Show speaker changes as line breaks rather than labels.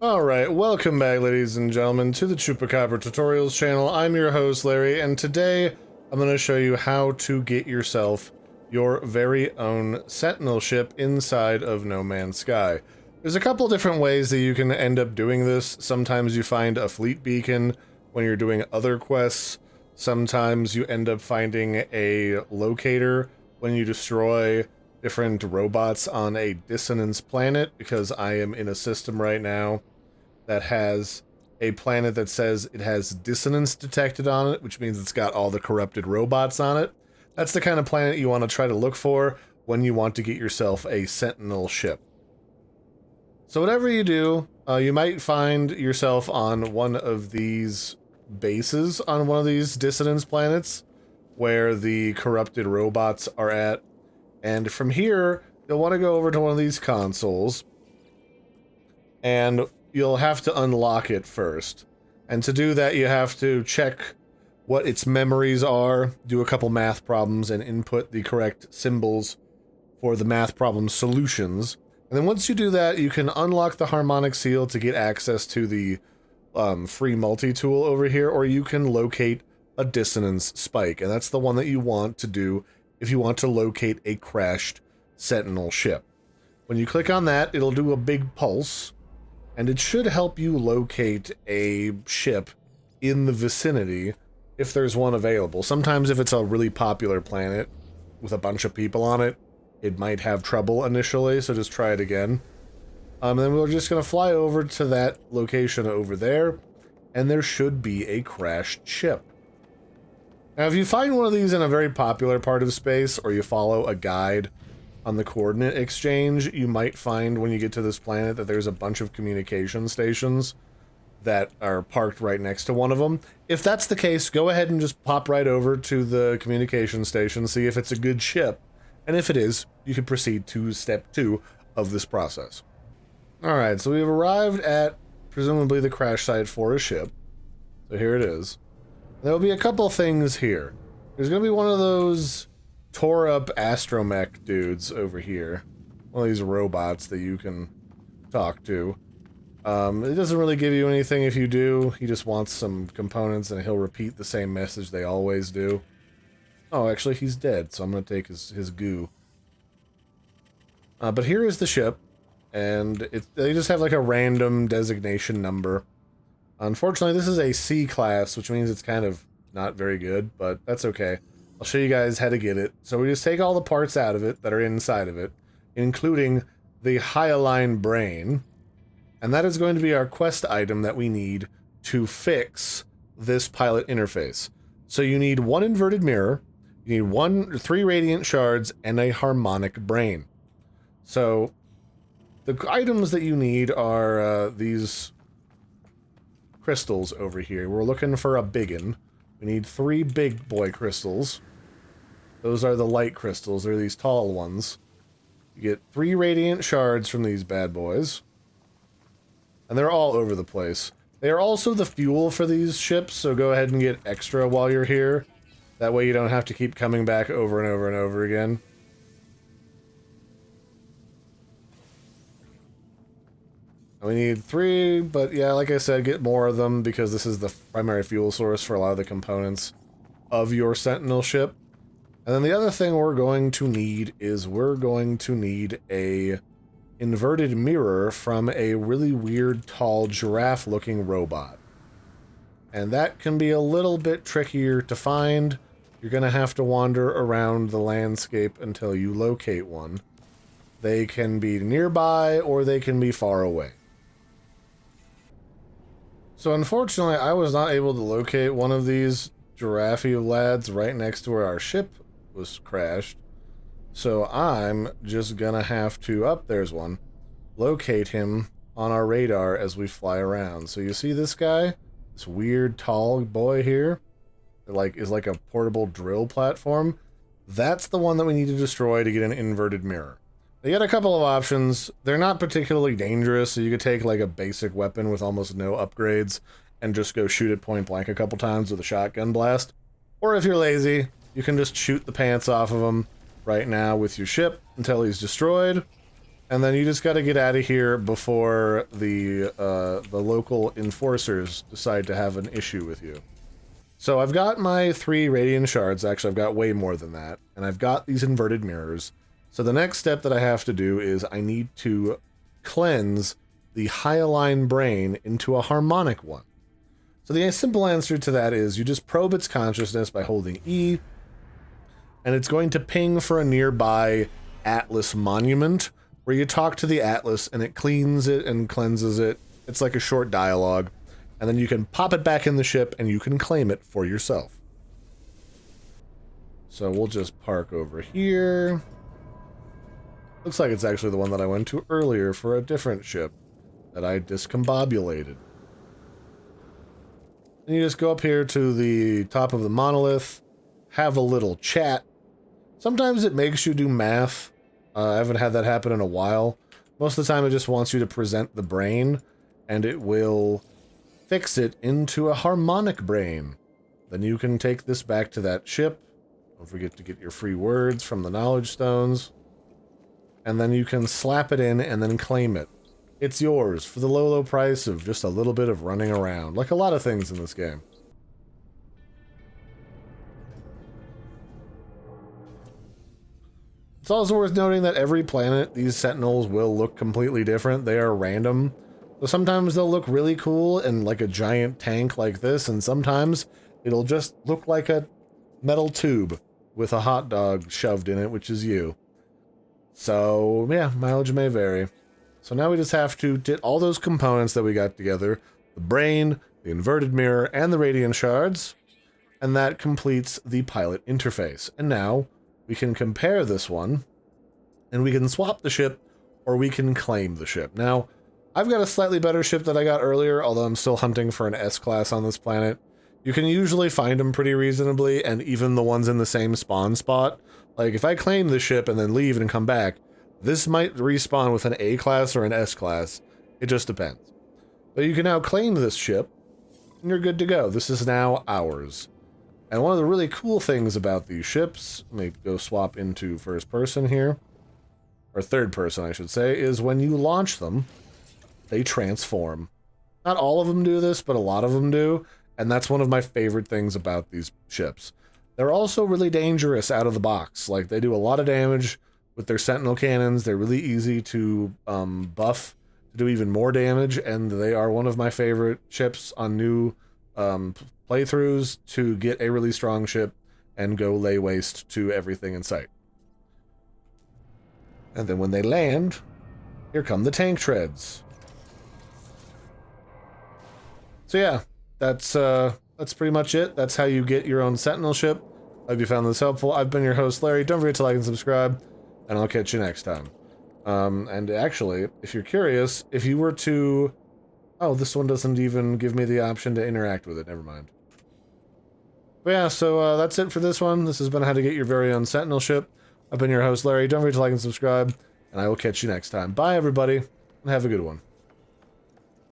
Alright, welcome back ladies and gentlemen to the Chupacabra Tutorials channel. I'm your host Larry, and today I'm going to show you how to get yourself your very own Sentinel ship inside of No Man's Sky. There's a couple different ways that you can end up doing this. Sometimes you find a fleet beacon when you're doing other quests. Sometimes you end up finding a locator when you destroy different robots on a dissonance planet, because I am in a system right now that has a planet that says it has dissonance detected on it, which means it's got all the corrupted robots on it. That's the kind of planet you want to try to look for when you want to get yourself a Sentinel ship. So whatever you do, you might find yourself on one of these bases on one of these dissonance planets where the corrupted robots are at. And from here, you'll want to go over to one of these consoles, and you'll have to unlock it first. And to do that, you have to check what its memories are, do a couple math problems, and input the correct symbols for the math problem solutions. And then once you do that, you can unlock the harmonic seal to get access to the free multi-tool over here, or you can locate a dissonance spike, and that's the one that you want to do if you want to locate a crashed Sentinel ship. When you click on that, it'll do a big pulse, and it should help you locate a ship in the vicinity if there's one available. Sometimes if it's a really popular planet with a bunch of people on it, it might have trouble initially, so just try it again. Then we're just going to fly over to that location over there, and there should be a crashed ship. Now, if you find one of these in a very popular part of space, or you follow a guide on the coordinate exchange, you might find when you get to this planet that there's a bunch of communication stations that are parked right next to one of them. If that's the case, go ahead and just pop right over to the communication station, see if it's a good ship, and if it is, you can proceed to step 2 of this process. Alright, so we've arrived at presumably the crash site for a ship. So here it is. There'll be a couple things here. There's gonna be one of those tore up astromech dudes over here. One of these robots that you can talk to. It doesn't really give you anything if you do. He just wants some components, and he'll repeat the same message they always do. Oh, actually he's dead, so I'm gonna take his goo. But here is the ship, and they just have like a random designation number. Unfortunately, this is a C class, which means it's kind of not very good, but that's okay. I'll show you guys how to get it. So we just take all the parts out of it that are inside of it, including the hyaline brain, and that is going to be our quest item that we need to fix this pilot interface. So you need one inverted mirror, you need 3 radiant shards, and a harmonic brain. So the items that you need are these crystals over here. We're looking for a biggin. We need 3 big boy crystals. Those are the light crystals. They're these tall ones. You get 3 radiant shards from these bad boys. And they're all over the place. They are also the fuel for these ships, so go ahead and get extra while you're here. That way you don't have to keep coming back over and over and over again. We need 3, but yeah, like I said, get more of them because this is the primary fuel source for a lot of the components of your Sentinel ship. And then the other thing we're going to need is we're going to need a inverted mirror from a really weird, tall, giraffe-looking robot. And that can be a little bit trickier to find. You're going to have to wander around the landscape until you locate one. They can be nearby or they can be far away. So unfortunately, I was not able to locate one of these giraffe lads right next to where our ship was crashed. So I'm just gonna have to, there's one, locate him on our radar as we fly around. So you see this guy? This weird tall boy here? That is like a portable drill platform. That's the one that we need to destroy to get an inverted mirror. They got a couple of options. They're not particularly dangerous, so you could take like a basic weapon with almost no upgrades and just go shoot it point blank a couple times with a shotgun blast. Or if you're lazy, you can just shoot the pants off of him right now with your ship until he's destroyed. And then you just got to get out of here before the local enforcers decide to have an issue with you. So I've got my 3 radiant shards. Actually, I've got way more than that. And I've got these inverted mirrors. So the next step that I have to do is I need to cleanse the hyaline brain into a harmonic one. So the simple answer to that is you just probe its consciousness by holding E, and it's going to ping for a nearby Atlas monument, where you talk to the Atlas and it cleans it and cleanses it. It's like a short dialogue. And then you can pop it back in the ship and you can claim it for yourself. So we'll just park over here. Looks like it's actually the one that I went to earlier for a different ship that I discombobulated. And you just go up here to the top of the monolith, have a little chat. Sometimes it makes you do math. I haven't had that happen in a while. Most of the time it just wants you to present the brain, and it will fix it into a harmonic brain. Then you can take this back to that ship. Don't forget to get your free words from the knowledge stones. And then you can slap it in and then claim it. It's yours for the low, low price of just a little bit of running around, like a lot of things in this game. It's also worth noting that every planet, these Sentinels will look completely different. They are random. So sometimes they'll look really cool and like a giant tank like this, and sometimes it'll just look like a metal tube with a hot dog shoved in it, which is you. So, yeah, mileage may vary. So now we just have to get all those components that we got together, the brain, the inverted mirror, and the radiant shards, and that completes the pilot interface. And now we can compare this one, and we can swap the ship, or we can claim the ship. Now, I've got a slightly better ship that I got earlier, although I'm still hunting for an S-class on this planet. You can usually find them pretty reasonably, and even the ones in the same spawn spot. Like, if I claim the ship and then leave and come back, this might respawn with an A-class or an S-class. It just depends. But you can now claim this ship, and you're good to go. This is now ours. And one of the really cool things about these ships, let me go swap into first person here, or third person I should say, is when you launch them, they transform. Not all of them do this, but a lot of them do, and that's one of my favorite things about these ships. They're also really dangerous out of the box. Like, they do a lot of damage with their Sentinel cannons. They're really easy to buff to do even more damage, and they are one of my favorite ships on new playthroughs to get a really strong ship and go lay waste to everything in sight. And then when they land, here come the tank treads. So yeah, that's pretty much it. That's how you get your own Sentinel ship. I hope you found this helpful. I've been your host, Larry. Don't forget to like and subscribe, and I'll catch you next time. And actually, if you're curious, if you were to... Oh, this one doesn't even give me the option to interact with it. Never mind. But yeah, so that's it for this one. This has been how to get your very own Sentinel ship. I've been your host, Larry. Don't forget to like and subscribe, and I will catch you next time. Bye, everybody, and have a good one.